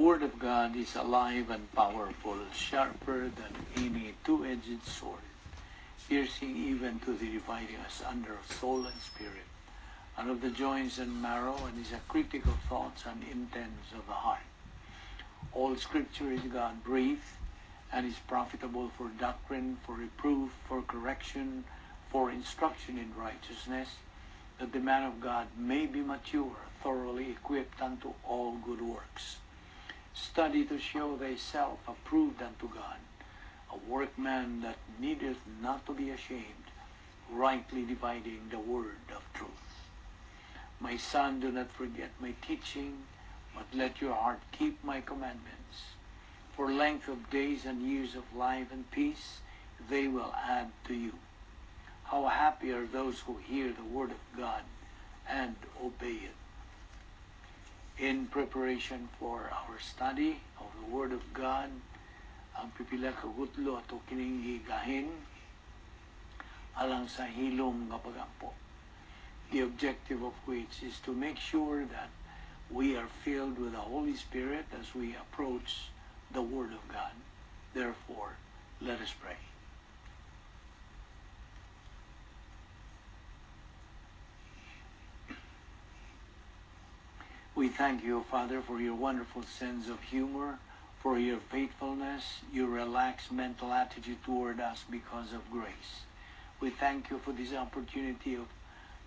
Word of God is alive and powerful, sharper than any two-edged sword, piercing even to the dividing asunder of soul and spirit, and of the joints and marrow, and is a critical thoughts and intents of the heart. All Scripture is God-breathed, and is profitable for doctrine, for reproof, for correction, for instruction in righteousness, that the man of God may be mature, thoroughly equipped unto all good works. Study to show thyself approved unto God, a workman that needeth not to be ashamed, rightly dividing the word of truth. My son, do not forget my teaching, but let your heart keep my commandments. For length of days and years of life and peace they will add to you. How happy are those who hear the word of God and obey it. In preparation for our study of the Word of God, ang pipila ka gutlo ato kining higahin alang sa hilom nga pagampo. The objective of which is to make sure that we are filled with the Holy Spirit as we approach the Word of God. Therefore, let us pray. We thank you, Father, for your wonderful sense of humor, for your faithfulness, your relaxed mental attitude toward us because of grace. We thank you for this opportunity of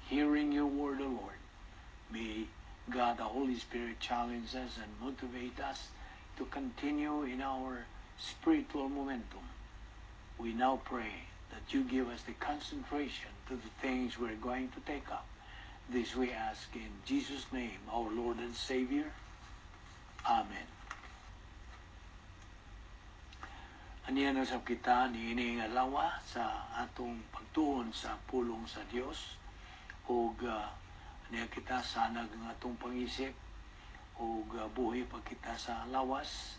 hearing your word, O Lord. May God, the Holy Spirit, challenge us and motivate us to continue in our spiritual momentum. We now pray that you give us the concentration to the things we're going to take up. This we ask in Jesus' name, our Lord and Savior. Amen. Aniyan usab kita niining adlaw sa atong pagtuon sa pulong sa Dios, ug niya kita sanag ng atong pangisip ug buhi pa kita sa lawas,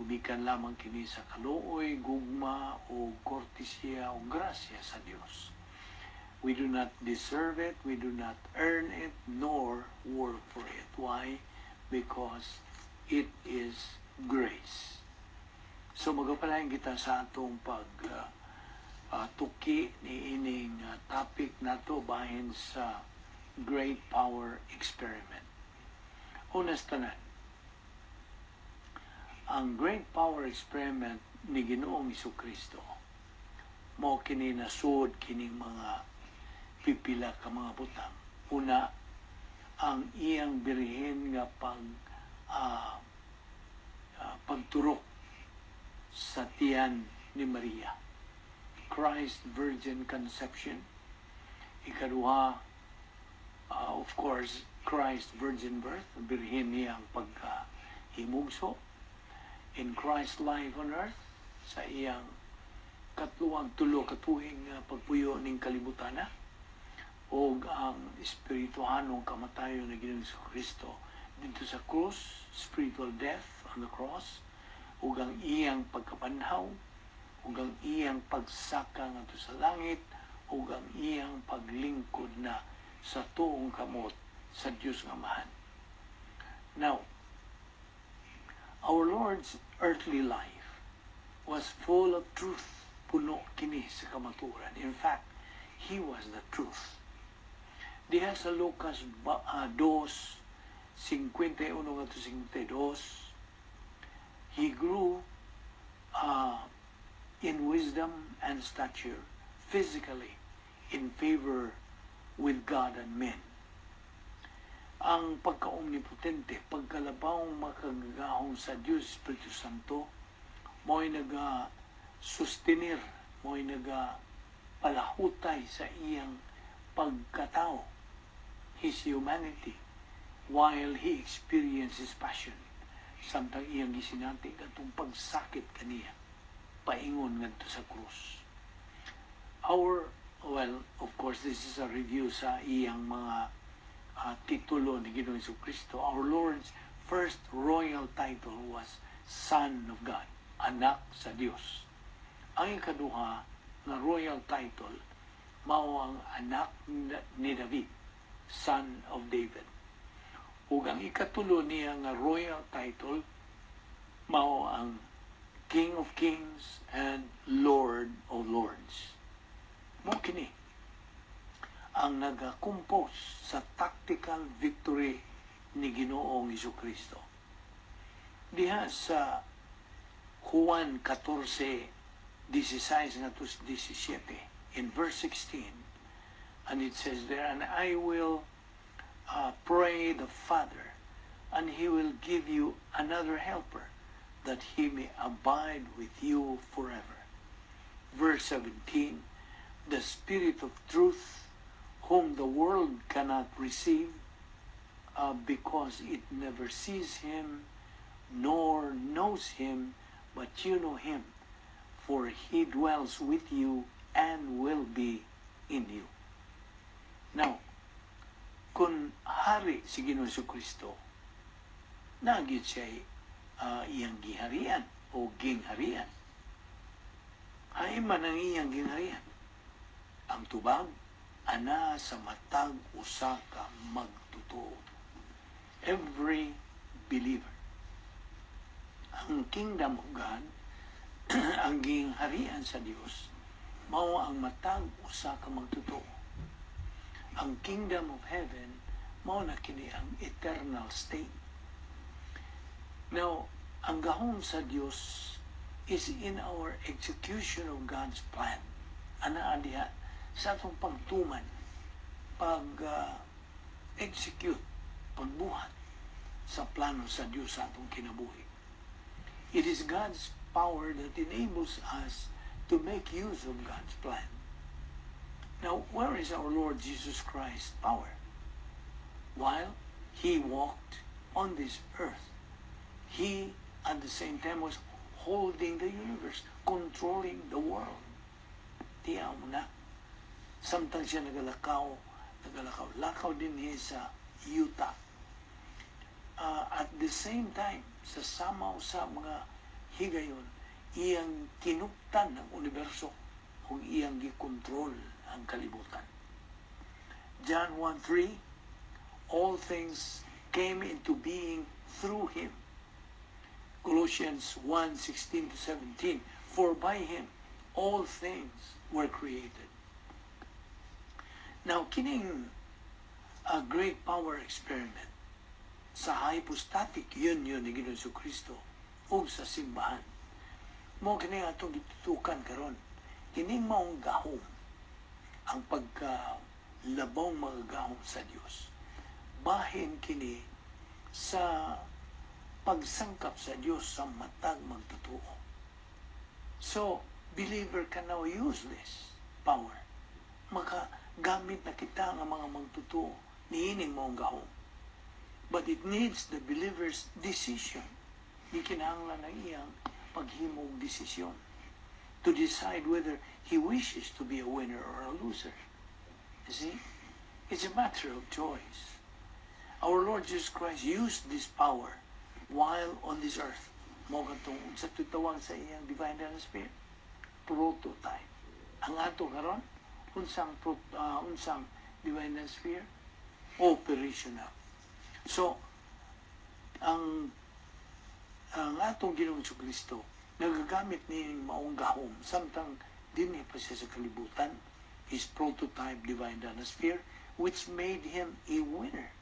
gumikan lamang kini sa kaluoy, gugma o kortesya o grasya sa Dios. We do not deserve it, we do not earn it, nor work for it. Why? Because it is grace. So magapalayan kita sa atong tuki ni ining topic nato bahin sa Great Power Experiment. Unas tanan, ang Great Power Experiment ni Ginoong Jesucristo mao kini nasud kining mga pipila ka mga butang. Una, ang iyang birhen nga pagturok sa tiyan ni Maria. Christ Virgin Conception. Ikaduha, of course, Christ Virgin Birth. Birhen niya ang paghimugso. In Christ's life on earth, sa iyang tulo katuig pagpuyo ning kalibutan na, o ang espirituhanong kamatayon na Ginoong Jesucristo dito sa cross, spiritual death on the cross, o ang iyang pagkapanhaw, o ang iyang pagsaka ngadto sa langit, o ang iyang paglingkod na sa tuong kamot sa Dios nga Amahan. Now, our Lord's earthly life was full of truth, puno kini sa kamaturan. In fact, He was the truth. Diha sa Lucas 2:51-52, He grew in wisdom and stature, physically, in favor with God and men. Ang pagka-omnipotente, pagkalabawang makagagahong sa Diyos Espiritu Santo, mo'y naga-sustenir, mo'y naga-palahutay sa iyang pagkatao, His humanity, while He experienced His passion. Samtang iyang gisinati katong pagsakit kaniya, paingon ngadto sa krus. Of course, this is a review sa iyang mga titulo ni Ginoong Jesucristo. Our Lord's first royal title was Son of God, anak sa Dios. Ang ikaduha na royal title mao ang anak ni David, son of David. Ug ang ikatulo niya nga royal title mao ang King of Kings and Lord of Lords. Mo kini ang nagakumpos sa tactical victory ni Ginoong Jesucristo. Diha sa Juan 14:16-17 in verse 16, and it says there, and I will pray the Father, and he will give you another helper, that he may abide with you forever. Verse 17, the Spirit of truth, whom the world cannot receive, because it never sees him, nor knows him, but you know him, for he dwells with you and will be in you. Now, kung hari si Ginoong Jesucristo, nagit siya iyang giharian o gingharian. Hay man ang iyang gingharian. Ang tubag, ana sa matag usa ka magtotoo. Every believer. Ang kingdom of God, ang gingharian sa Dios, mao ang matag usa ka magtotoo. Ang kingdom of heaven, mao na kini ang eternal state. Now, ang gahom sa Dios is in our execution of God's plan. Ana diha sa atong pagtuman, pag-execute, pagbuhat sa plano sa Dios sa atong kinabuhi. It is God's power that enables us to make use of God's plan. Now, where is our Lord Jesus Christ's power? While he walked on this earth, he at the same time was holding the universe, controlling the world. Tiyaw mo na. Samtang siya nagalakaw din niya sa Utah. At the same time, sa samaw sa mga higayon, iyang kinuptan ng universo kung iyang gikontrol ang kalibutan. John 1:3, all things came into being through him. Colossians 1:16-17, for by him all things were created. Now, kining a great power experiment sa hypostatic union ni Ginoong Jesucristo o sa simbahan. Mo kini atong gitutukan karon. Kining maong gahom ang pagkalabong mga gahom sa Dios. Bahin kini sa pagsangkap sa Dios sa matag magtotoo. So, believer can now use this power. Makagamit na kita ng mga magtotoo niining maong gahom. But it needs the believer's decision. Di kinahanglan na iyang paghimong desisyon to decide whether he wishes to be a winner or a loser. You see? It's a matter of choice. Our Lord Jesus Christ used this power while on this earth. Mo katong sa tutawag sa iyang divine spirit, prototype. Ang ato karon unsang divine spirit, operational. So, ang atong Ginoong Jesucristo nagagamit ni maong gahom samtang dinhi pa siya sa kalibutan, his prototype divine sphere, which made him a winner.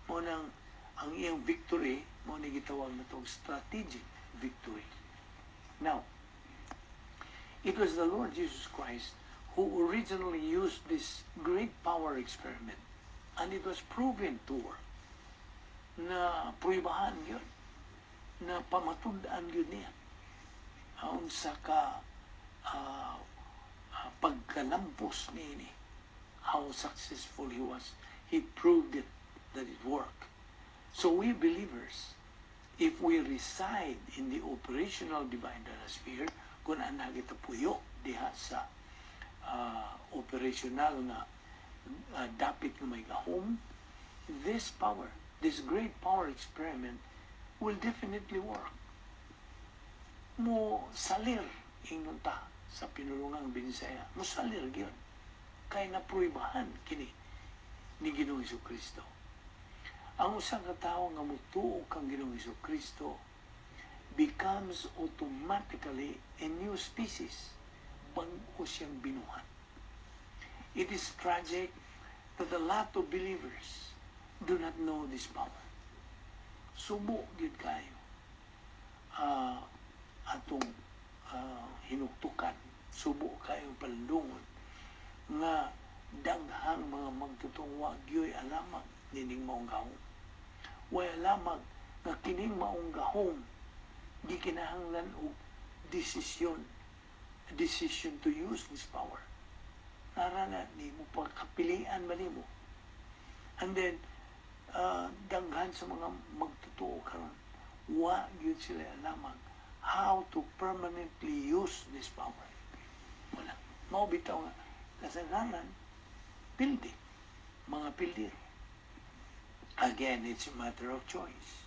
Mo nang ang iyang victory mo ni gitawag na itong strategic victory. Now, it was the Lord Jesus Christ who originally used this great power experiment, and it was proven to work. Na pruibahan yun, na pamatundaan yun niya. Ang sa pagkalampos niya, how successful he was. He proved it, that it worked. So we believers, if we reside in the operational divine sphere, kung anang kita puyo diha sa operational na dapit na may gahom, this power, this great power experiment will definitely work. Mo salir ingnon ta sa pinulungang Binisaya. Mo salir gyud kay napruibahan kini ni Ginoong Jesucristo. Ang usang ka tawo nga mutuo kang Ginoong Jesucristo, becomes automatically a new species. Bago siyang binuhat. It is tragic that a lot of believers do not know this power. Subo gid kayo atong hinuktukan. Subo kayo palungon nga daghang mga magtutungwa gyoy alamag nining maong gahom. Way alamag nga kining maong gahom di kinahanglan og decision to use this power. Narana ni mo pagkapilian ba nimo. And then daghan sa mga magtutuo karon wa gyud sila alamang how to permanently use this power. Wala. Mao bitaw nga kasagaran pildi, mga pildiro. Again, it's a matter of choice.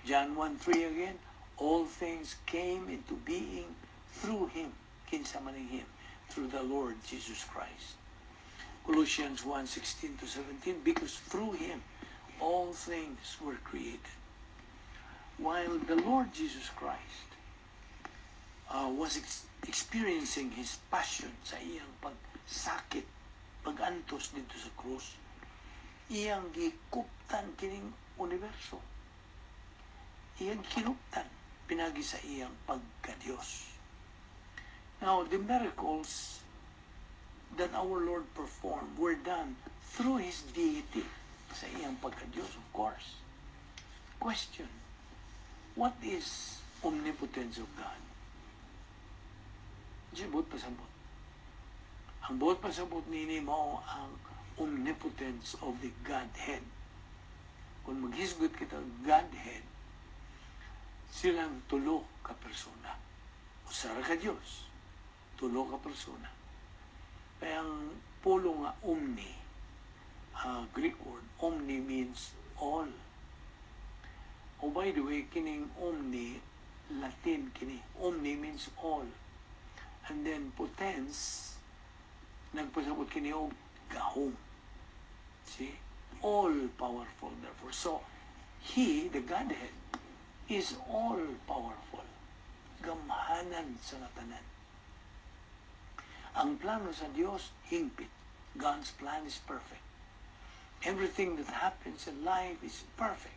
John 1:3 again, all things came into being through Him, kinsa maning Him, through the Lord Jesus Christ. Colossians 1:16-17, because through Him all things were created. While the Lord Jesus Christ was experiencing His passion sa iyang pagsakit, pagantos dito sa krus, iyang gikuptan kining universo. Iyang kinuptan pinagi sa iyang pagka-Diyos. Now, the miracles that our Lord performed were done through His deity sa iyang pagka-Diyos, of course. Question, what is omnipotence of God? Sibot pasabot. Ang buot pasabot nini mo ang omnipotence of the Godhead. Kung maghisgot kita Godhead, silang tulo ka persona. Usara ka Diyos, tulo ka persona. Kaya ang pulo nga omni, Greek word, omni means all. Oh, by the way, kining omni, Latin kini, omni means all. And then potens, nagpasabot kini og gahom. See? All powerful, therefore. So, He, the Godhead, is all powerful. Gamhanan sa natanan. Ang plano sa Diyos, hingpit. God's plan is perfect. Everything that happens in life is perfect.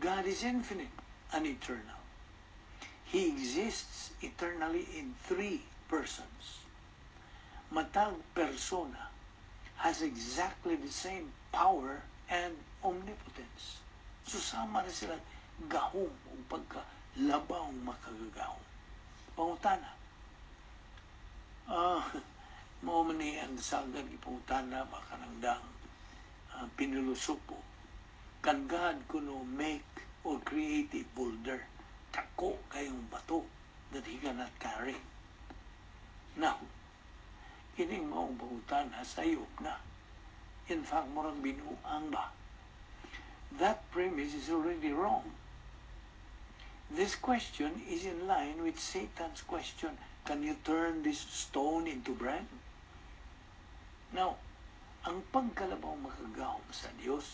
God is infinite and eternal. He exists eternally in three persons. Matag persona has exactly the same power and omnipotence. Susama na sila gahom o pagkalabaw makagagahom. Pangutana. Mao man ni ang sagad ipangutana makanangdang pinulusupo. Can God kuno make or create a boulder? Tako kayong bato that He cannot carry. Now, kining maong pangutana sayop na. In fact, murang binuang ba? That premise is already wrong. This question is in line with Satan's question, can you turn this stone into bread? Now, ang pagkalabaw makagahom sa Diyos,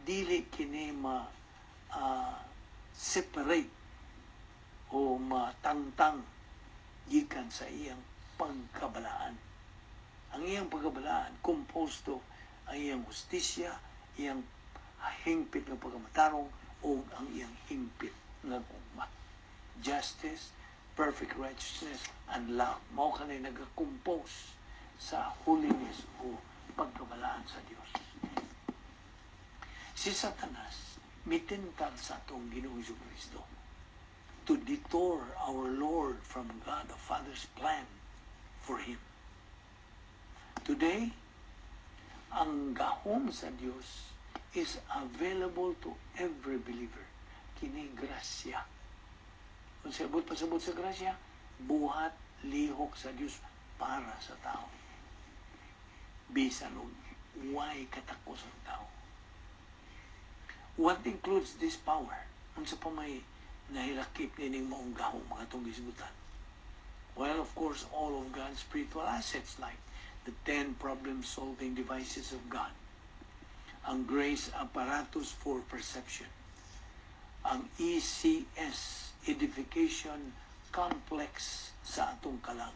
dili kini separate o matangtang gikan sa iyang pagkabalaan. Ang iyang pagkabalaan, composed ang iyang justisya, iyang hingpit ng pagkamatarong, o ang iyang hingpit ng umma. Justice, perfect righteousness, and love. Mao kanay nag-compose sa holiness o pagkabalaan sa Diyos. Si Satanas, mitintag sa atong Ginoong Jesucristo to detour our Lord from God the Father's plan for Him. Today, ang gahom sa Diyos is available to every believer. Kini grasya. Kung sabot pasabot sa grasya, buhat lihok sa Diyos para sa tao. Bisan og way katakos ang tao. What includes this power? Unsa pa may nahilakip nining maong gahom mga itong gisgutan? Well, of course, all of God's spiritual assets like the 10 problem-solving devices of God, ang grace apparatus for perception, ang ECS, Edification Complex sa atong kalag.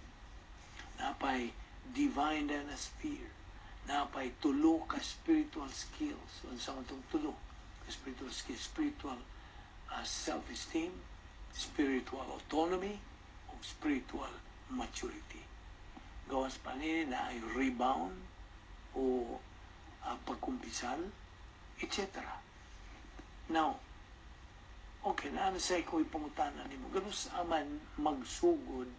Napay divine sphere, napay tulo ka spiritual skills. Unsa man tong tulo ka spiritual skills? Spiritual self-esteem, spiritual autonomy, o spiritual maturity. Gawas pa ni na ay rebound o pagkumpisal, etc. Now, okay, na sa iko'y pangutanan ni mo. Ganus aman magsugod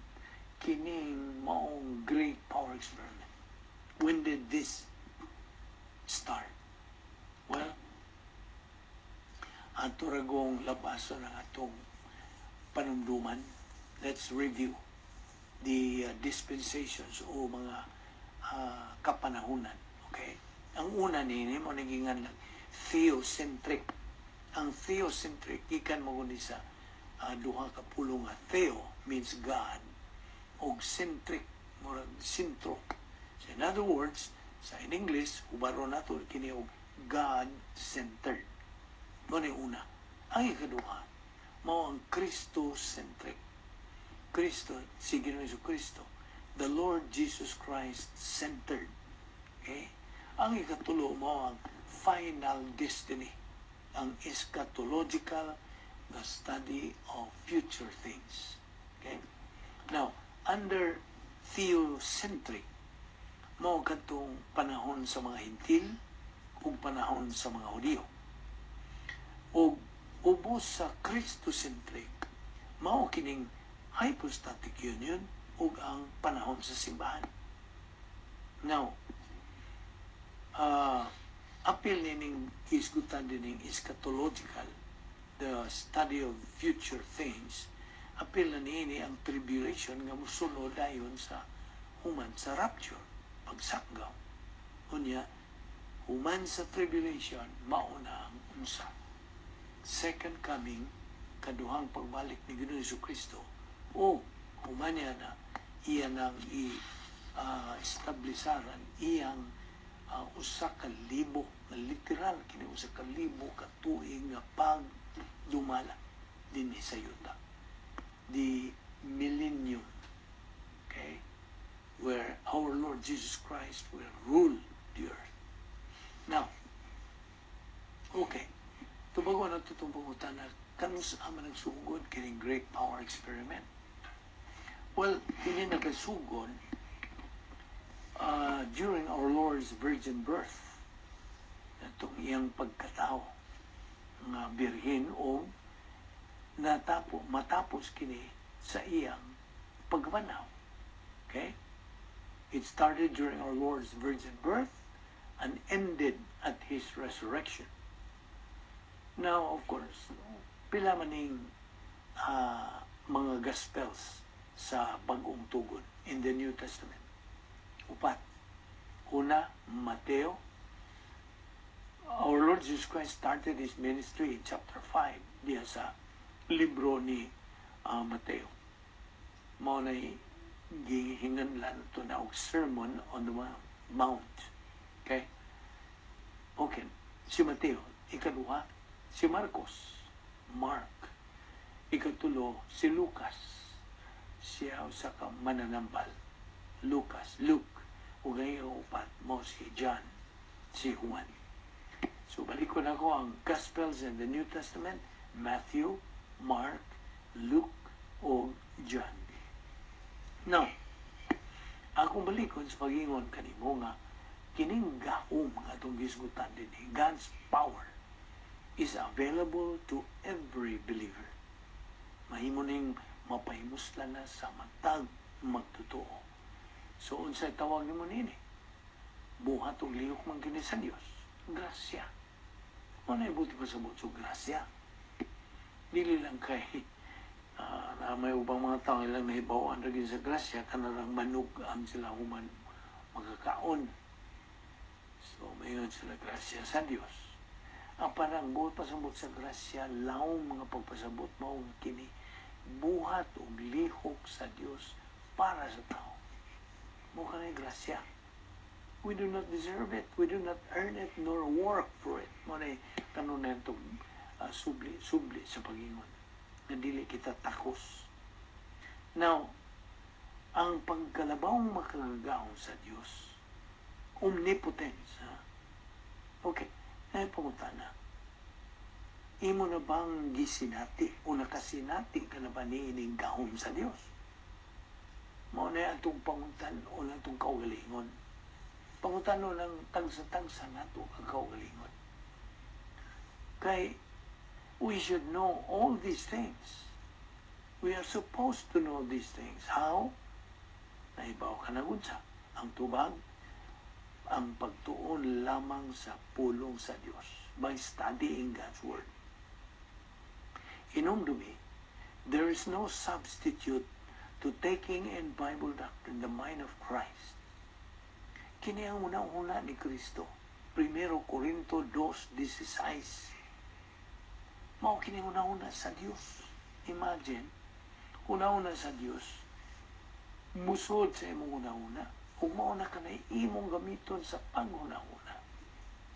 kining maong great power experiment. When did this start? Well, ato ragong labaso ng atong panumduman. Let's review the dispensations o mga kapanahunan. Okay? Ang una nini mo nagingan lang theocentric. Ang theocentric ikan mo ni sa duha ka pulong nga theo means God og centric murag sentro. So in other words, sa in English ubaro nato kini og God-centered. Mo ni una. Ang ikaduha mao ang Christocentric. Kristo, si Ginoong Jesucristo, the Lord Jesus Christ centered. Okay? Ang ikatulo mo ang final destiny, ang eschatological, the study of future things. Okay? Now, under theocentric, mo katong panahon sa mga Hintil ug panahon sa mga Hudiyo. O ubos sa Christocentric, mao kining hypostatic union ug ang panahon sa simbahan. Now, apil nining isgutan dining eschatological, the study of future things, apil na niini ang tribulation nga musunod dayon sa human sa rapture, pagsakgaw. Unya, human sa tribulation, mauna ang unsa. Second coming, kaduhang pagbalik ni Ginoong Jesucristo, o humanya na iya nang i-establisaran iyang usa ka libo, literal kini usa ka libo ka tuig nga pagdumala dinhi sa yuta. The millennium, okay, where our Lord Jesus Christ will rule the earth. Now, okay, tubago na itong pangutan na kanus aman nagsugod kining great power experiment. Well, hindi nagasugod during our Lord's virgin birth, itong iyang pagkatao nga birhen o matapos kini sa iyang pagmanaw. Okay? It started during our Lord's virgin birth and ended at His resurrection. Now, of course, pila maning mga Gospels sa Bagong Tugon in the New Testament. Upat. Una, Mateo. Our Lord Jesus Christ started His ministry in chapter 5 diya sa libro ni Mateo. Mao na gihinganlan ito na og Sermon on the Mount. Okay? Okay. Si Mateo. Ikaduha, si Marcos. Mark. Ikatulo, si Lucas. Siya sa mananambal. Lucas. Luke. Ug ang upat mo si John. Si Juan. So balik ko na ko ang Gospels in the New Testament. Matthew, Mark, Luke, o John. Now, akong balikon sa pag-ingon kanimo nga kining gahom nga itong gisgutan din, God's power is available to every believer. Mahimo ning mapahimuslan na sa matag magtotoo. So, unsay tawag nimo nini? Buhat og lihok man kini sa Dios. Grasya. Ano ibuti pa sa butso? Grasya. Dili lang kay na may ubang mga tao ilang nahibawan rin sa grasya, kanarang manugam sila human magkakaon. So, mayon sila grasya sa Dios. Ang parang buhat pasabot sa grasya, laong mga pagpasabot mao kini buhat og lihok sa Dios para sa tao. Mukha na grasya. We do not deserve it. We do not earn it nor work for it. Mo na kanunan itong subli sa pagingon nga dili kita takos. Now, ang pagkalabawang makagagaon sa Dios, omnipotence, ha? Okay, ay pangutana. Imo na bang gisinati o nakasinati ka na ba ni ining gahom sa Dios? Mao na atong pangutan o na atong kaugalingon. Pangutan o lang tagsa-tagsa na ito ang kaugalingon. Kay, we should know all these things. We are supposed to know these things. How? Naibaw ka na gudsa. Ang tubag, ang pagtuon lamang sa pulong sa Diyos by studying God's Word. Inumdumi, there is no substitute to taking in Bible doctrine the mind of Christ. Kini ang unang-una ni Kristo. 1 Corinto 2:16. Mao kini una-una sa Dios. Imagine, una-una sa Dios, musod sa imong una-una, ug mao na kanay imong gamiton sa panghuna-una.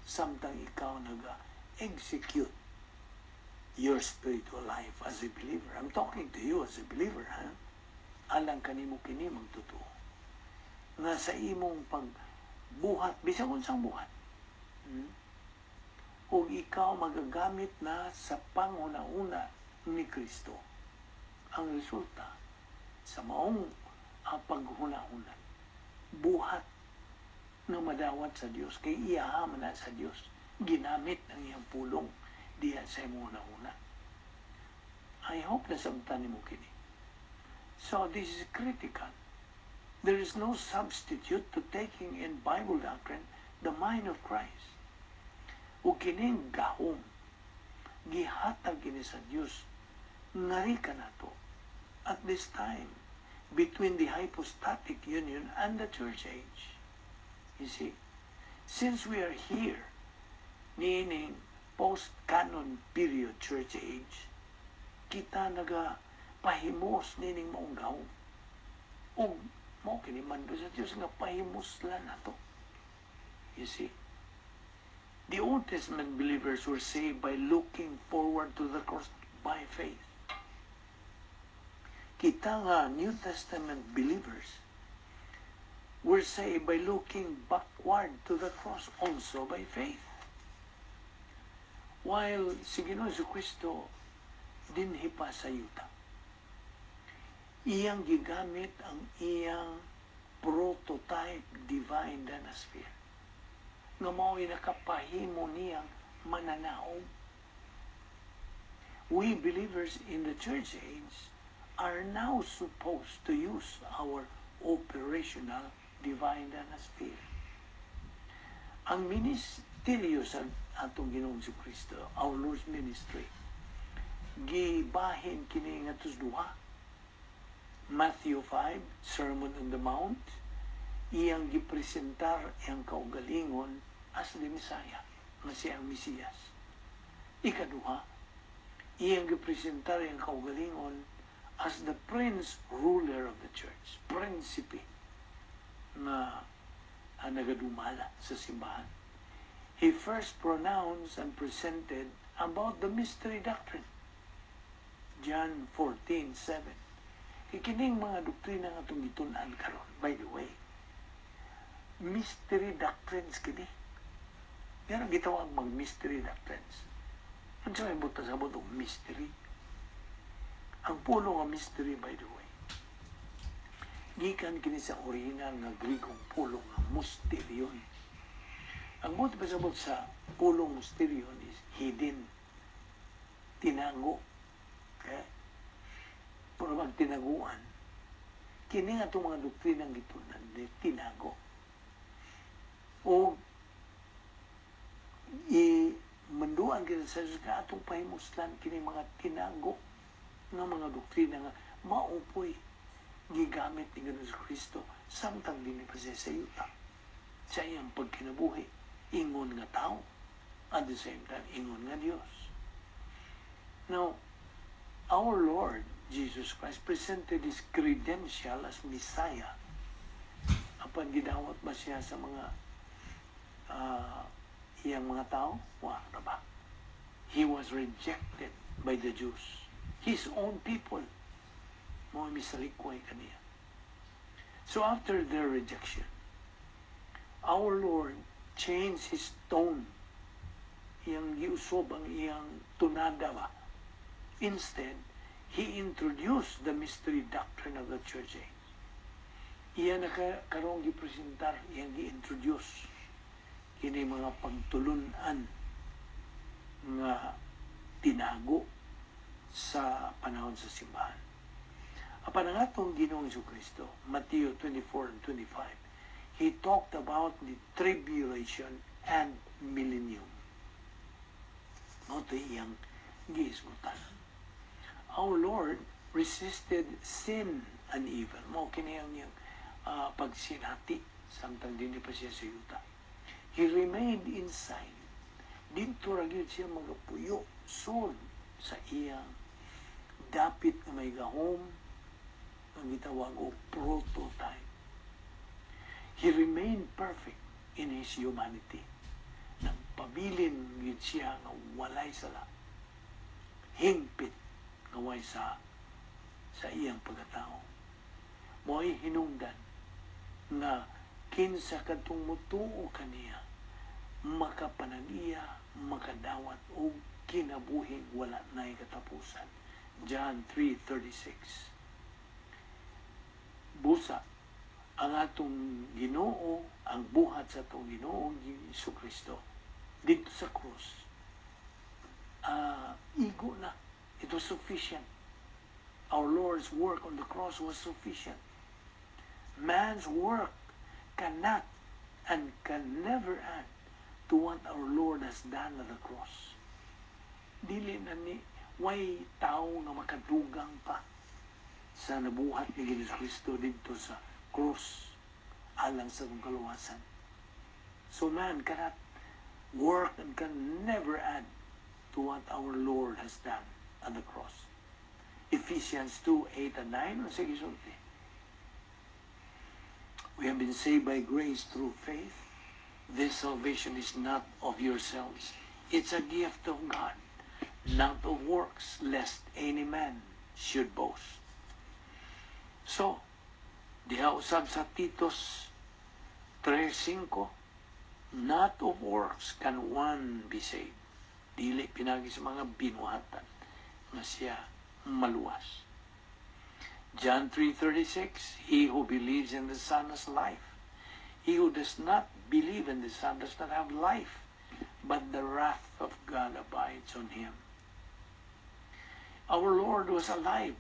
Samtang ikaw naga-execute your spiritual life as a believer. I'm talking to you as a believer, ha? Alang kanimo kini magtotoo. Nga sa imong pagbuhat, bisag unsang buhat. Ug ikaw magagamit na sa panghuna-una ni Kristo. Ang resulta sa maong paghuna-una, buhat na madawat sa Dios, kay iyahaman na sa Dios, ginamit ang iyang pulong diya sa imong una-una. I hope na sabtan nimo kini. So this is critical. There is no substitute to taking in Bible doctrine the mind of Christ. O kining gahom, gihatag kini sa Dios, ngari ka na to at this time between the hypostatic union and the church age. You see, since we are here, meaning post-canon period church age, kita nagapahimos nining maong gahom. O mo kini mando sa Dios nga pahimos lang na to. You see, the Old Testament believers were saved by looking forward to the cross by faith. Kita nga New Testament believers were saved by looking backward to the cross also by faith. While si Ginoong Jesucristo dinhi pa sa yuta, iyang gigamit ang iyang prototype divine dynasty nga mao'y nakapahimo niyang mananaog. We believers in the church age are now supposed to use our operational divine dynasty. Ang ministeryo sa atong Ginoong Jesucristo, our Lord's ministry, gibahin kini nga tusduha. Matthew 5, Sermon on the Mount, iyang gipresentar iyang kaugalingon as the Messiah, nga siyang Mesiyas. Ikaduha, iyang gipresentar iyang kaugalingon as the Prince Ruler of the Church, Prinsipe, na nagadumala sa simbahan. He first pronounced and presented about the mystery doctrine. John 14:7. Kikining mga doktrina nga itong gitunan karon. By the way, mystery doctrines kini. Pero gitawag mag-mystery doctrines. Ano sa may buta sa butong mystery? Ang pulo nga mystery, by the way, gikan kini sa original nga Grigong pulo nga mysterion. Ang buta pa sa pulong mysterion is hidden, tinago. Okay? Pero magtinaguan, kini nga itong mga doktrinang gitunan, tinago. O manduan kini sa Diyos ka atong pahimuslan kini mga tinago ng mga doktrina nga maupoy gigamit ni Ginoong Kristo samtang din pa siya sa yuta sa iyang pagkinabuhi, ingon nga tao, at the same time ingon nga Dios. Now, our Lord Jesus Christ presented His credential as Messiah. Apan gidawat ba siya sa mga iyang mga tao? Wa na ba? he was rejected by the Jews. His own people. Mo misalikway kaniya. So after their rejection, our Lord changed his tone. Iyang giusob ang iyang tunada ba. Instead, he introduced the mystery doctrine of the church age. Iyan karong gipresentar, iyang gi-introduce kini mga pagtulunan nga tinago sa panahon sa simbahan. Apan ang atong Ginoong Jesucristo, Matthew 24 and 25, he talked about the tribulation and millennium. Ito iyang giisgutan. Our Lord resisted sin and evil. Mao kini ang iyang pagsinati samtang dili pa siya sa yuta. He remained inside. Dito ra gyud siya magapuyo sud sa iyang dapit nga may gahom ang gitawag og prototype. He remained perfect in his humanity. Nagpabilin gyud siya nga walay sala. Hingpit nga way sa iyang pagkatao. Mo'y hinungdan nga kinsa kadtong mutuo kaniya makapanag-iya, makadawat og kinabuhing wala na'y katapusan. John 3:36. Busa ang atong Ginoo, ang buhat sa atong Ginoo Jesucristo dito sa krus. Igo na. It was sufficient. Our Lord's work on the cross was sufficient. Man's work cannot and can never add to what our Lord has done at the cross. Dili na ni way tao nga makadugang pa sa nabuhat ni Jesucristo dito sa cross alang sa kong kaluwasan. So man cannot work and can never add to what our Lord has done at the cross. Ephesians 2:8 and 9 ang sige sulti. We have been saved by grace through faith. This salvation is not of yourselves. It's a gift of God, not of works, lest any man should boast. So, diha usab sa Titos 3:5, not of works can one be saved. Dili pinagi sa mga binuhatan na siya maluwas. John 3:36, he who believes in the Son has life. He who does not believe in the Son does not have life, but the wrath of God abides on him. Our Lord was alive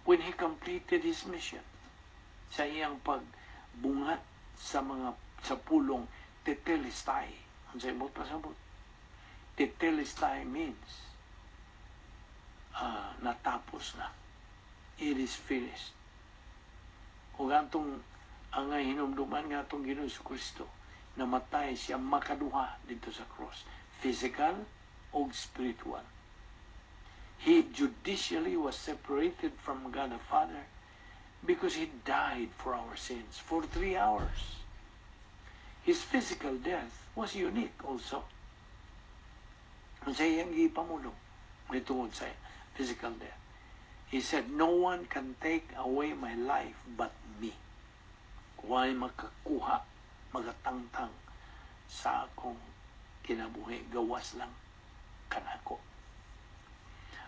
when he completed his mission. Sa iyang pagbungat sa pulong tetelestai. Ang sa imot pasabot. Tetelestai means natapos na. It is finished. O gantong ang hinumduman nga itong Ginoong Jesucristo, namatay siya makaduha dito sa cross. Physical o spiritual. He judicially was separated from God the Father because he died for our sins for 3 hours. His physical death was unique also. Ang sa iyang ipamulong, may tungod sa physical death. He said, no one can take away my life but me. Huwag makakuha, magatangtang sa akong kinabuhi, gawas lang kanako.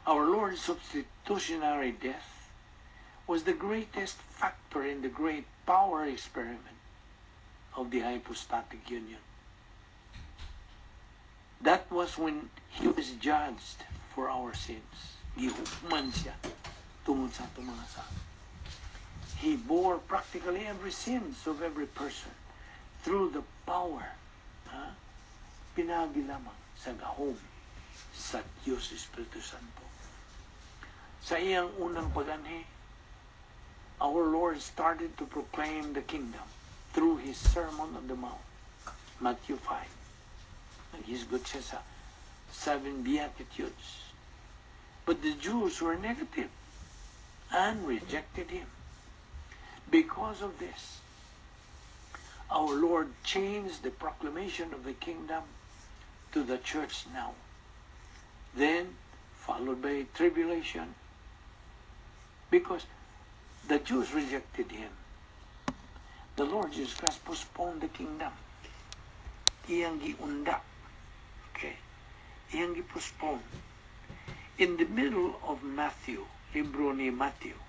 Our Lord's substitutionary death was the greatest factor in the great power experiment of the hypostatic union. That was when he was judged for our sins. Gihukman siya tungod sa itong mga sa. He bore practically every sins of every person through the power pinagi lamang sa gahom sa Diyos Espiritu Santo. Sa iyang unang paganhi, our Lord started to proclaim the kingdom through his Sermon on the Mount, Matthew 5. Naghisgot siya sa 7 Beatitudes. But the Jews were negative and rejected him. Because of this, our Lord changed the proclamation of the kingdom to the church now. then followed by tribulation. Because the Jews rejected him. The Lord Jesus Christ postponed the kingdom. Iyang giunda. Okay? Iyang gi-postpone. In the middle of Matthew, libro ni Matthew,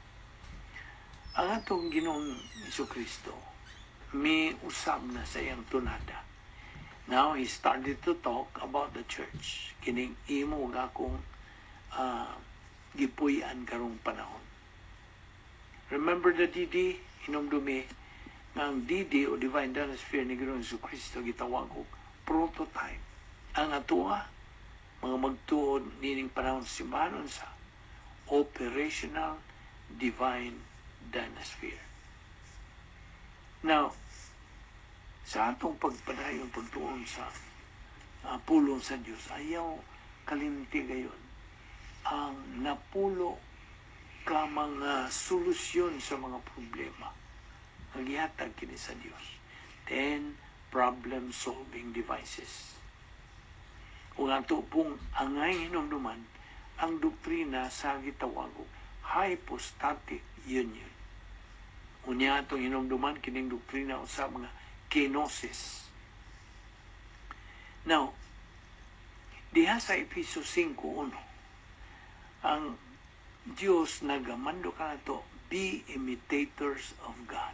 ang atong Ginoong Jesucristo, may usab na sa iyang tunada. Now, he started to talk about the church. Kining imo nga akong gipuy-an karong panahon. Remember the DD? Hinumdumi nga ang DD o Divine Dinosphere ni Ginoong Jesucristo gitawag og prototype. Ang atua, mga magtuod nining panahon sa simbahan sa operational divine dinosphere. Now, sa atong pagpadayon pagtuon sa pulong sa Diyos, ayaw kalimti gayon ang napulo ka mga solusyon sa mga problema ang gihatag kini sa Diyos. 10 problem-solving devices. Kung ato pong angay hinumduman ang doktrina sa gitawag hypostatic union. Unya atong hinumduman kining doktrina sa mga kenosis. Now, diha sa Efeso 5:1, ang Diyos nagamando ka na to, be imitators of God.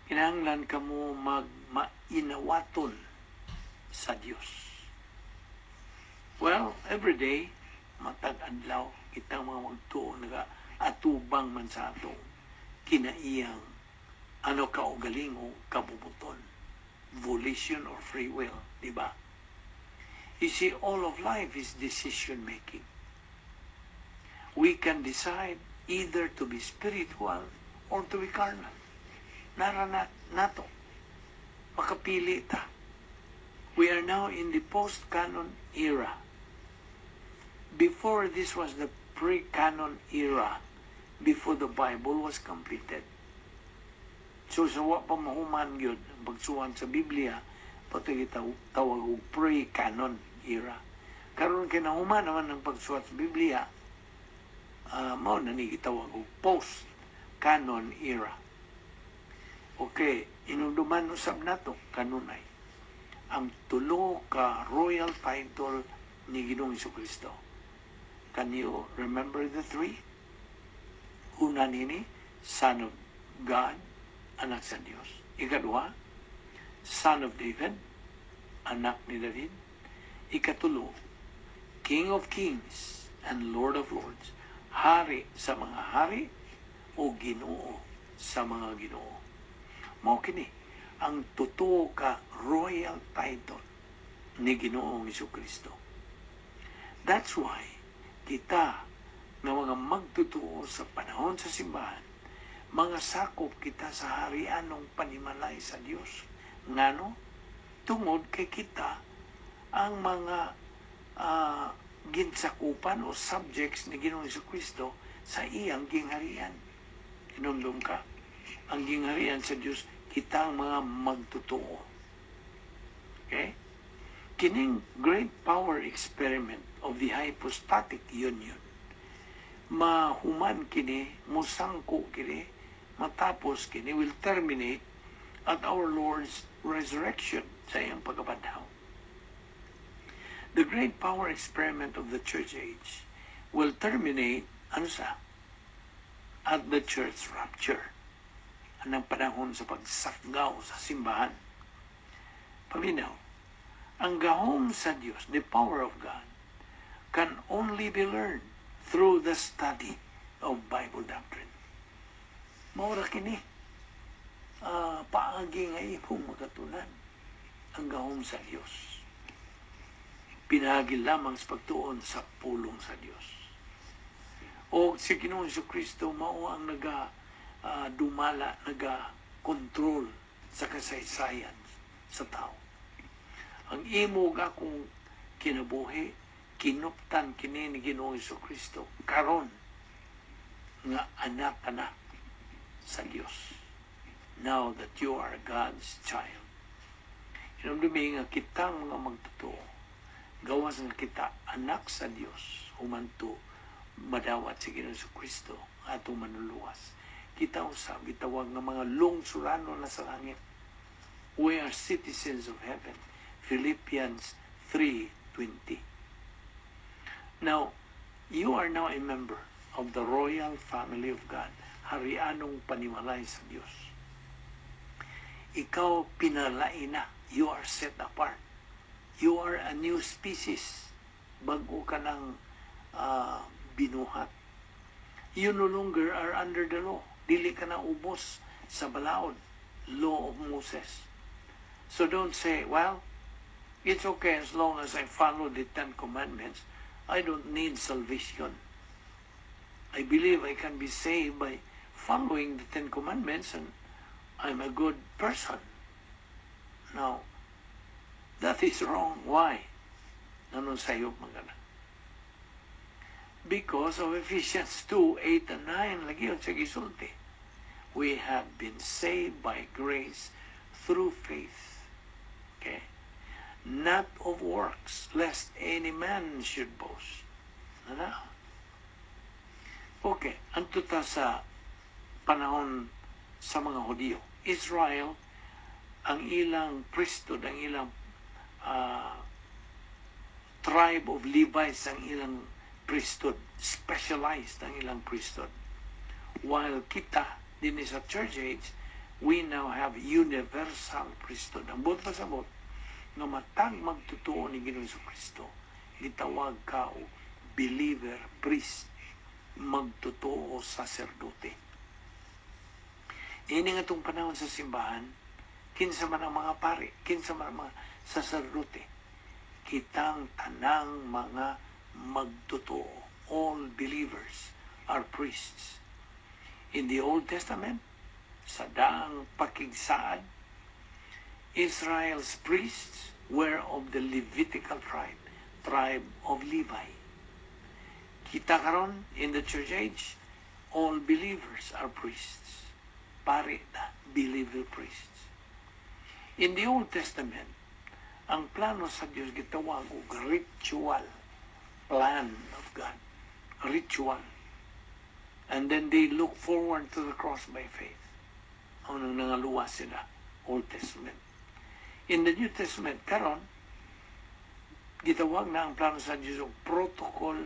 Kinahanglan kamo mag-inawaton sa Diyos. Well, every day, matag adlaw, kitang mga magtuo, atubang man sa atong kinaiyang kaugaling o kabubuton. Volition or free will, di ba? You see, all of life is decision making. We can decide either to be spiritual or to be carnal. Nato. Makapili ta. We are now in the post-canon era. Before, this was the pre-canon era, before the Bible was completed. So, sa wa pa mahuman yun, pagsuhan sa Biblia, pati tawag o pre-canon era. Karon kinahuman naman ng pagsuhat sa Biblia, mao na ni gitawag o post-canon era. Okay, inunduman usab nato kanunay ang tulo ka royal title ni Ginoong Jesucristo. Can you remember the three? Una nini, Son of God, anak sa Diyos. Ikadua, Son of David, anak ni David. Ikatulo, King of Kings and Lord of Lords, hari sa mga hari o Ginoo sa mga Ginoo. Mao kini ang totoo ka royal title ni Ginoong Jesucristo. That's why kita nga mga magtutuo sa panahon sa simbahan, mga sakop kita sa harian ng panimalay sa Diyos. Ngano? Tungod kay kita ang mga ginsakupan o subjects ni Ginoong Jesucristo sa iyang gingharian. Inumdum ka? Ang gingharian sa Diyos, kita ang mga magtutuo. Okay? Kining great power experiment of the hypostatic union, mahuman kini, musangko kini, matapos kini, will terminate at our Lord's resurrection sa iyang pagkabanhaw. The great power experiment of the church age will terminate, at the church rapture. Anong panahon sa pagsakgaw sa simbahan. Paminaw, ang gahom sa Diyos, the power of God, can only be learned through the study of Bible doctrine. Maura kini, paagi nga imong magatunan ang gahom sa Diyos. Pinahagi lamang sa pagtuon sa pulong sa Diyos. O si Ginoong Jesucristo mao ang dumala, naga-control sa kasaysayan sa tao. Ang imo nga kung kinabuhi, kinuptan kini ni Ginoong Jesucristo karon nga anak-anak sa Diyos. Now that you are God's child. Hinumdumi nga kitang mga magtotoo gawas nga kita anak sa Dios humanto madawat si Ginoong Kristo atong manuluwas. Kita usab gitawag nga mga lungsurano na sa langit. We are citizens of heaven. Philippians 3:20. Now, you are now a member of the royal family of God. Harianong panimalay sa Diyos. Ikaw pinalain na. You are set apart. You are a new species. Bago ka ng binuhat. You no longer are under the law. Dili ka na ubos sa balaod. Law of Moses. So don't say, well, it's okay as long as I follow the 10 Commandments. I don't need salvation. I believe I can be saved by following the 10 Commandments and I'm a good person. Now, that is wrong. Why? Nanon sayop magana. Because of Ephesians 2:8 and 9, lagi yun sa gisulti. We have been saved by grace through faith. Okay? Not of works, lest any man should boast. Ano? Okay, anto ta sa panahon sa mga Hudyo. Israel, ang ilang priesthood, ang ilang tribe of Levites, ang ilang priesthood, specialized ang ilang priesthood. While kita, din sa church age, we now have universal priesthood. Ang buot pa sa buot, nga matag magtutuo ni Ginoong Kristo, gitawag ka o believer, priest, magtutuo o sacerdote. Ini nga itong panahon sa simbahan, kinsa man ang mga pari, kinsa man ang mga sacerdote, kitang tanang mga magtutuo. All believers are priests. In the Old Testament, sa daang pakigsaad, Israel's priests were of the Levitical tribe of Levi. Kita karon in the church age, all believers are priests. Pare na, believer priests. In the Old Testament, ang plano sa Diyos gitawag og ritual plan of God. Ritual. And then they look forward to the cross by faith. Ang nangaluwas sila, Old Testament. In the New Testament, karon, gitawag na ang plano sa Diyos og protocol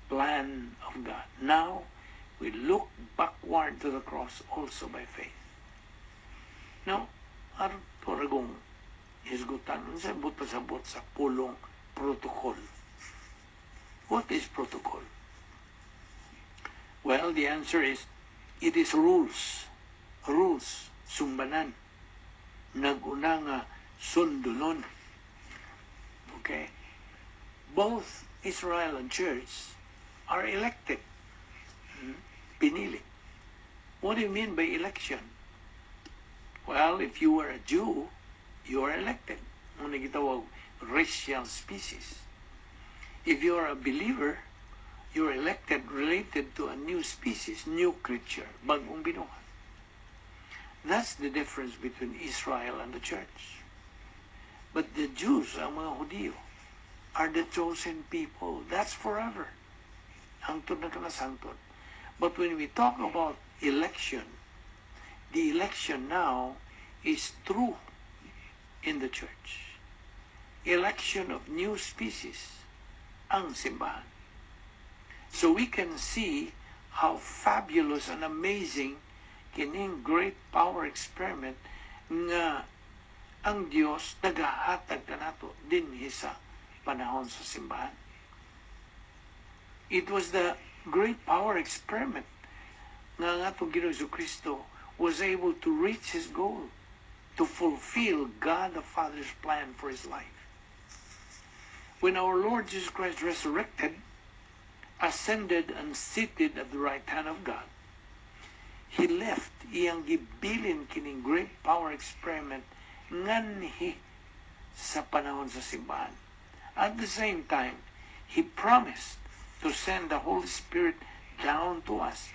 plan of God. Now, we look backward to the cross also by faith. Now, aron toragong hisgutan, sa buta sa pulong protocol. What is protocol? Well, the answer is, it is rules. Rules, sumbanan. Nag-una nga sundulon. Okay? Both Israel and church are elected. Pinili. What do you mean by election? Well, if you are a Jew, you are elected. Muna gitawag racial species. If you are a believer, you are elected related to a new species, new creature, bagong binuhat. That's the difference between Israel and the church. But the Jews, ang mga Hudyo, are the chosen people. That's forever. Hangtod na kanasangtod. But when we talk about election, the election now is true in the church. Election of new species, ang simbahan. So we can see how fabulous and amazing kining great power experiment nga ang Dios nagahatag kanato dinhi sa panahon sa simbahan. It was the great power experiment nga ang atong Ginoong Kristo was able to reach his goal, to fulfill God the Father's plan for his life. When our Lord Jesus Christ resurrected, ascended and seated at the right hand of God, he left iyang gibilin kining great power experiment nganhi sa panahon sa simbahan. At the same time, he promised to send the Holy Spirit down to us,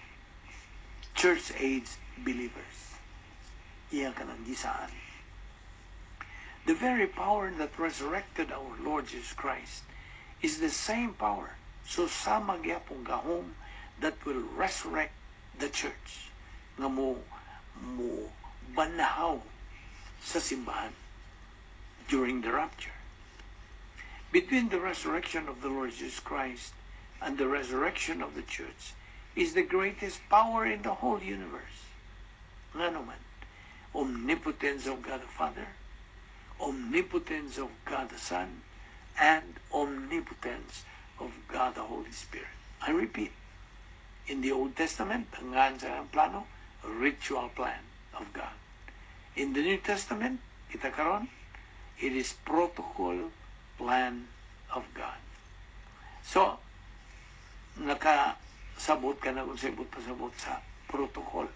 church-age believers. Iyan ka nang gisaan. The very power that resurrected our Lord Jesus Christ is the same power. So sama gyapong gahom that will resurrect the church nga mo banahaw sa simbahan during the rapture. Between the resurrection of the Lord Jesus Christ and the resurrection of the church is the greatest power in the whole universe. Nga naman, omnipotence of God the Father, omnipotence of God the Son, and omnipotence of God the Holy Spirit. I repeat, in the Old Testament, ang plano, a ritual plan of God. In the New Testament, kita karon, it is protocol plan of God. So, nakasabot ka na kung sabot pasabot sa protocol.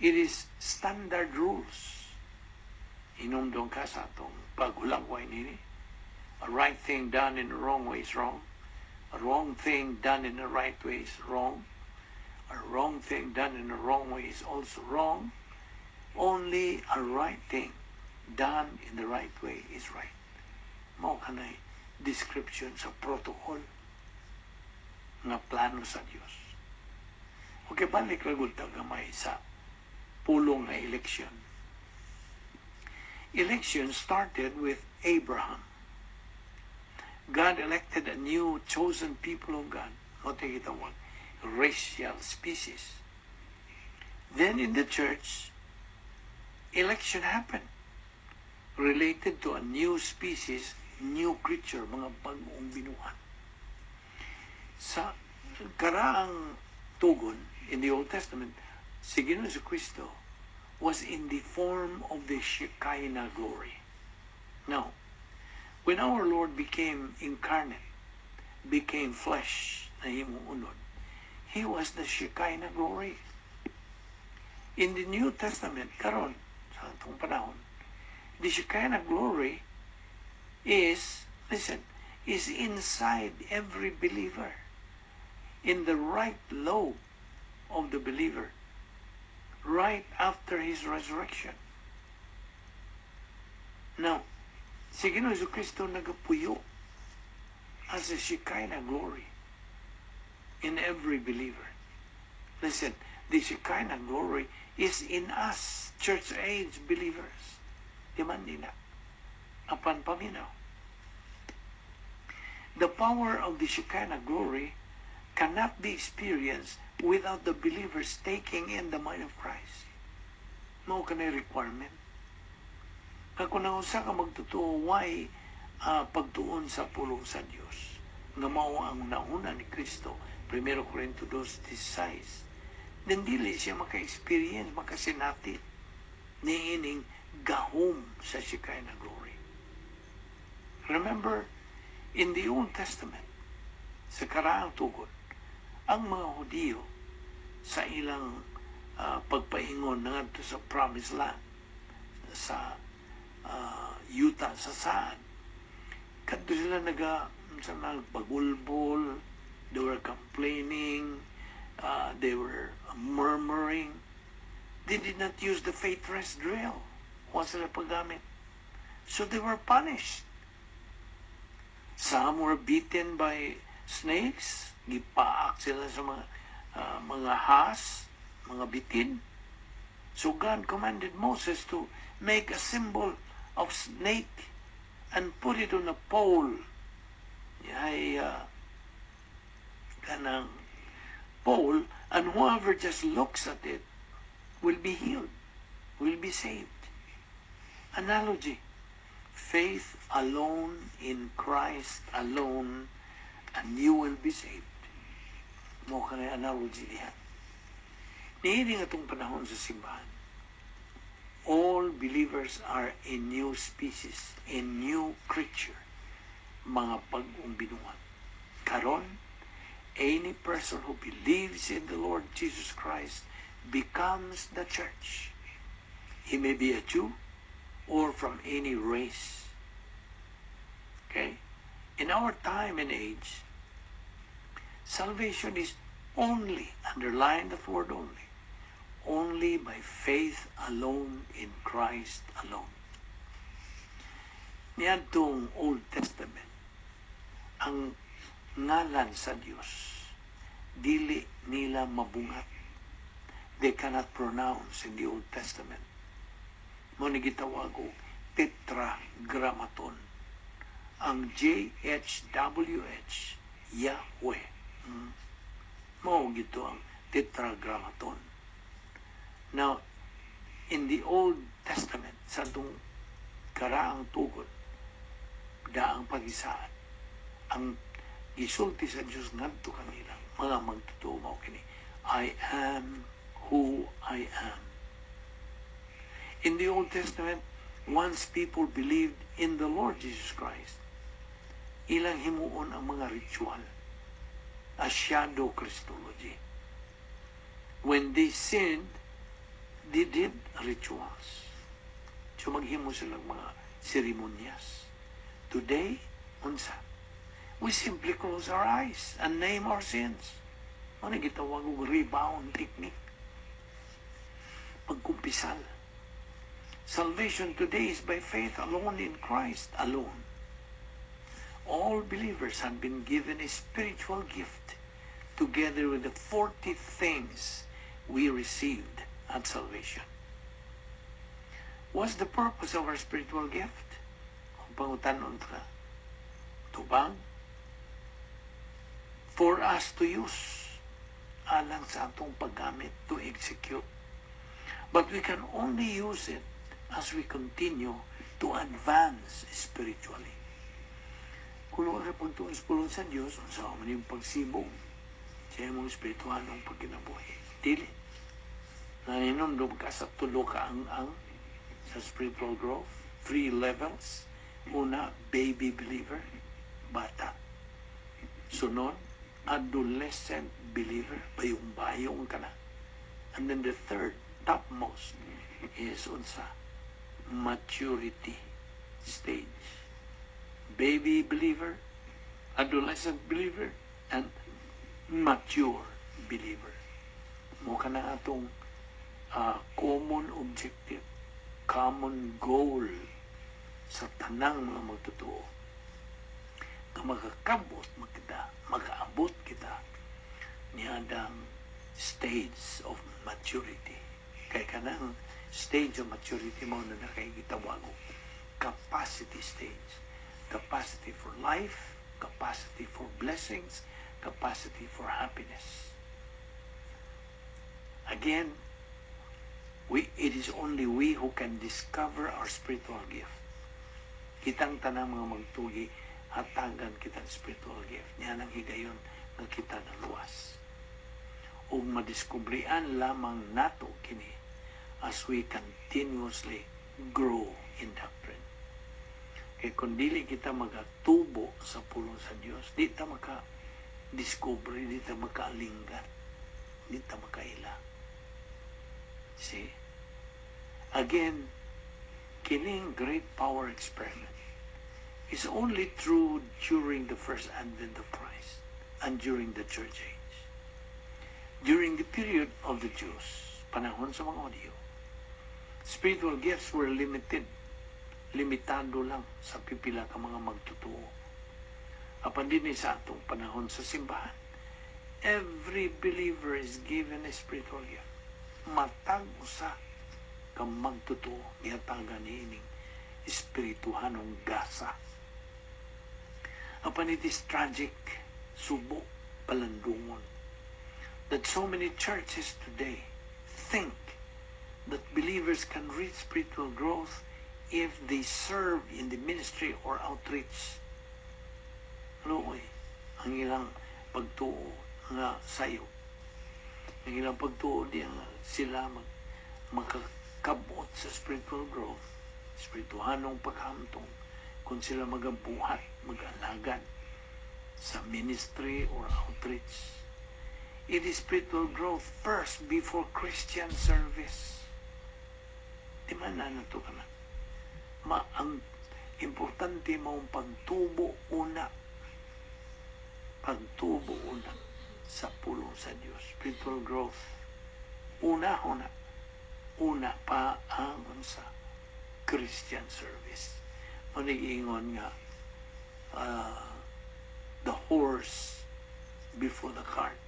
It is standard rules. Inumdong ka sa itong pagulangway nini. A right thing done in the wrong way is wrong. A wrong thing done in the right way is wrong. A wrong thing done in the wrong way is also wrong. Only a right thing done in the right way is right. Mao kanay description sa protocol nga plano sa Dios. Okay, balik ra gud ta gamay sa pulong nga election. Election started with Abraham. God elected a new chosen people of God. What they get one racial species. Then in the church, election happened related to a new species, new creature, mga bagong binuhan. Sa karaang tugon in the Old Testament, si Ginoong Jesucristo was in the form of the Shekinah glory. Now, when our Lord became incarnate, became flesh na himuunod, He was the Shekinah glory. In the New Testament, karon sa atong panahon, the Shekinah glory is, listen, is inside every believer, in the right lobe of the believer, right after his resurrection. Now, si Ginoong Jesucristo nagapuyo as a Shekinah glory in every believer. Listen, the Shekinah glory is in us, church-age believers. Di man nila. Apan paminaw. The power of the Shekinah glory cannot be experienced without the believers taking in the mind of Christ. Mao kanay requirement. Kung nausa ka magtutuo, why pagtuon sa pulong sa Dios? Nga mao ang nauna ni Kristo, 1 Corintios 2:16. Then dili siya maka-experience, makasinati ni ining gahom sa Shekinah glory. Remember, in the Old Testament, sa karaang tugon, ang mga Hudiyo sa ilang pagpaingon ngadto sa Promised Land, sa Utah, sa saan, kadto sila nagpagulbol, they were complaining, they were murmuring. They did not use the faith rest drill. Huwag sila paggamit. So they were punished. Some were beaten by snakes. Gipaak sila sa mga has, mga bitin. So God commanded Moses to make a symbol of snake and put it on a pole. Ay, kanang pole, and whoever just looks at it will be healed, will be saved. Analogy. Faith alone in Christ alone, and you will be saved. Mo kanay analogy diha. Niini nga itong panahon sa simbahan. All believers are a new species, a new creature, mga bagong binuhat. Karon, any person who believes in the Lord Jesus Christ becomes the church. He may be a Jew or from any race. Okay? In our time and age, salvation is only, underline the word only by faith alone in Christ alone. Niadtong Old Testament, ang ngalan sa Dios dili nila mabungat. They cannot pronounce in the Old Testament. Mo ni gitawag og tetragrammaton. Ang JHWH, Yahweh. Mao gito ang tetragrammaton. Now, in the Old Testament, sa itong karaang tugod, daang pag-isaan, ang gisulti sa Diyos ngadto kanila, mga magtutuo mao kini, I am who I am. In the Old Testament, once people believed in the Lord Jesus Christ, ilang himuon ang mga ritual, a shadow Christology. When they sinned, they did rituals. So maghimo silang mga seremonyas. Today, unsa? We simply close our eyes and name our sins. Ano gitawag og rebound technique? Pagkumpisal. Salvation today is by faith alone in Christ alone. All believers have been given a spiritual gift together with the 40 things we received at salvation. What's the purpose of our spiritual gift? Kung pangutanon ka, tubang, for us to use alang sa atong paggamit to execute. But we can only use it as we continue to advance spiritually. Kung ka pagtuon sa Diyos, sa man yung pagsibong sa imong espiritualong pagkinabuhi. Dili. Naninumdum ka sa tulo ka ang sa spiritual growth. 3 levels. Una, baby believer, bata. Sunod, adolescent believer, bayong-bayong ka na. And then the third, topmost, is unsa, maturity stage. Baby believer, adolescent believer, and mature believer. Mo ka na atong common objective, common goal sa tanang mga magtutuo. Na makakabot makaabot kita niyadang stage of maturity. Kaya kanang stage of maturity mo na nakikitawag capacity stage. Capacity for life, capacity for blessings, capacity for happiness. Again, it is only we who can discover our spiritual gift. Kitang tanang mga magtugi, hatagan kitang spiritual gift. Niyan ang higayon ng kita na luwas. O madiskubrian lamang nato kini as we continuously grow in doctrine. Kaya kung dili kita magatubo sa pulong sa Diyos, di ta maka-discover, di ta maka-alinggan, di ta makaila. See? Again, kining great power experiment is only true during the first advent of Christ and during the church age. During the period of the Jews, panahon sa mga Hudyo, spiritual gifts were limitado lang sa pipila ka mga magtutuo. Apan din sa atong panahon sa simbahan, every believer is given a spiritual gift. Matag usa ka magtutuo, gihatagan niining espirituhanong gasa. Apan it is tragic, subo, palandungon, that so many churches today think that believers can reach spiritual growth if they serve in the ministry or outreach. Ano ang ilang pagtuo nga sayo. Ang ilang pagtuo di sila makakabot sa spiritual growth, spirituhanong paghamtong, kung sila magabuhat, mag-alagad sa ministry or outreach. It is spiritual growth first before Christian service. Di man na ito ka na. Ang importante mong pagtubo una sa pulong sa Diyos. Spiritual growth. Una pa ang sa Christian service. Manigingon nga the horse before the cart,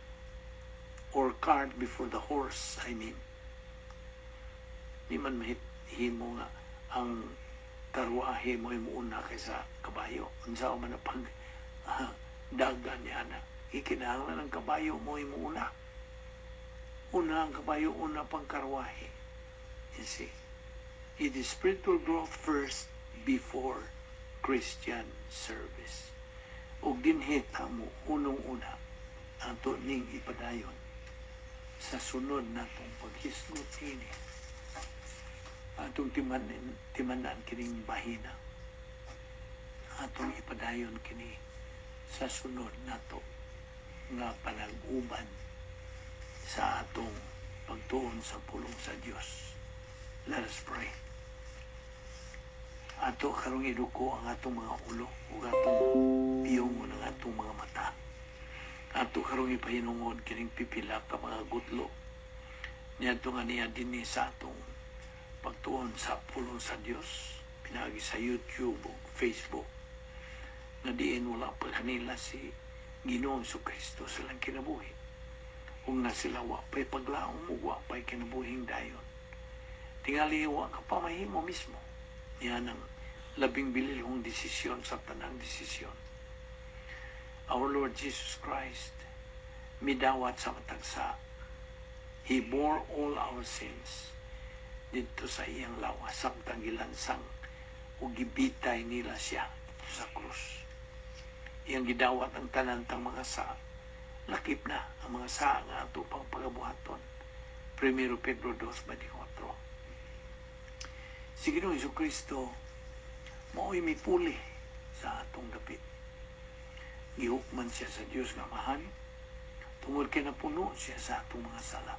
or cart before the horse, I mean. Di man mahimo nga ang karwahe mo una kaysa kabayo. Unsa man pag dagan niya na. Ikinahanglan ng kabayo mo una. Una ang kabayo, una pang karwahe. You see, it is spiritual growth first before Christian service. O ginhita mo, unong-una, ang ning ipadayon sa sunod natong paghisgot ini. Atong timanan kining bahina. Atong ipadayon kini sa sunod nato nga panag-uban sa atong pagtuon sa pulong sa Dios. Let us pray. Ato karong iduko ang atong mga ulo ug atong piyongon ang atong mga mata. Ato karong ipahinungod kining pipila ka mga gutlo niadto nga niya dinhi sa atong pagtuon sa pulong sa Dios, pinagi sa YouTube o Facebook, na diin wala pa kanila si Ginoong Kristo silang kinabuhi. Kung na sila wapay paglaong mo, wapay kinabuhing dayon. Tingali wa ka pa mahimo mismo. Yan ang labing bililhong desisyon sa tanang desisyon. Our Lord Jesus Christ, midawat sa matagsa. He bore all our sins dito sa iyang lawas, samtang gilansang o gibitay nila siya sa krus. Iyang gidawat ang tanantang mga saa. Lakip na ang mga saa nga ato pang pagabuhaton. 1 Pedro 2:24. Si Ginoong Jesucristo mao'y mipuli sa atong dapit. Gihukman siya sa Diyos nga Amahan, tungod kay napuno siya sa atong mga sala.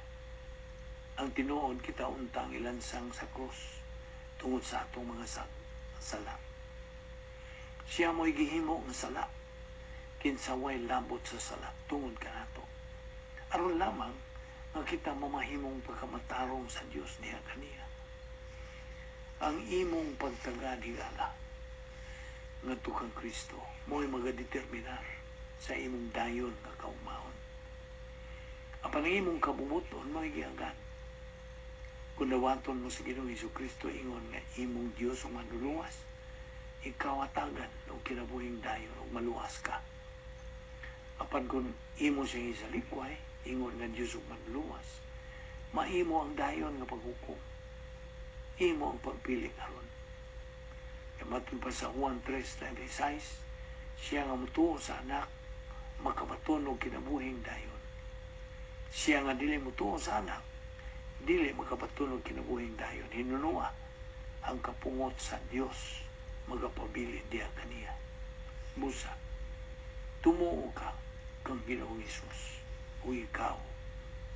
Ang tinuod kita untang ilansang sa krus tungod sa atong mga sala. Siya mo'y gihimo nga sala, kinsaway labot sa sala tungod kanato. Aron lamang nga kita mamahimong pagkamatarong sa Dios niya kaniya. Ang imong pagtaga-digala nga tukang Kristo mo'y magadeterminar sa imong dayon nga kaumahon. Apan ang imong kabubuton mo'y gianggan. Kung nawaton mo sa Ginoong Jesucristo, ingon nga imong Diyos o manluluwas, ikaw atagan o kinabuhing dayon o maluwas ka. Apan kung imo siyang isalikway, ingon nga Diyos o manluluwas, maimo ang dayon nga paghukom. Imo ang pagpili aron. Kamatun pa sa Juan 3:36, siya nga mutuo sa anak, makabaton o kinabuhing dayon. Siya nga dili mutuo sa anak, dili makapatunog kinabuhing dayon. Hinunua ang kapungot sa Dios, magapabili diya kaniya. Busa, tumuo ka kang Ginoong Hesus, o ikaw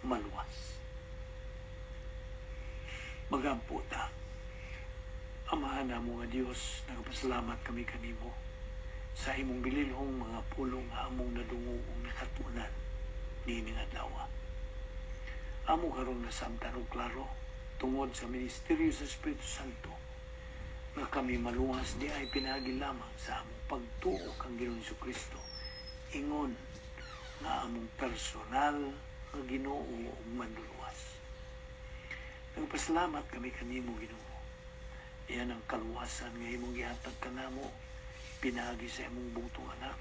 maluwas. Magampo ta. Amahan na mo nga Diyos, nagpasalamat kami kanimo sa imong bililhong mga pulong nga among nadungo o nakatunan ni adlaw. Amo karon na samtan o klaro tungod sa ministeryo sa Espiritu Santo nga kami maluwas di ay pinagi lamang sa among pagtuo kang Ginoong Jesucristo, ingon nga among personal nga Ginoo ug manluluwas. Nagpasalamat kami kanimo Ginoo. Iyan ang kaluwasan nga imong gihatag kanamo pinagi sa imong bugtong anak,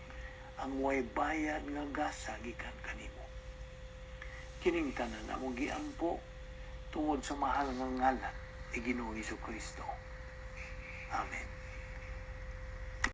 ang way bayad nga gasa gikan kanimo. Kining tanan among giampo tungod sa mahal nga ngalan ni Ginoong Jesucristo. Amen.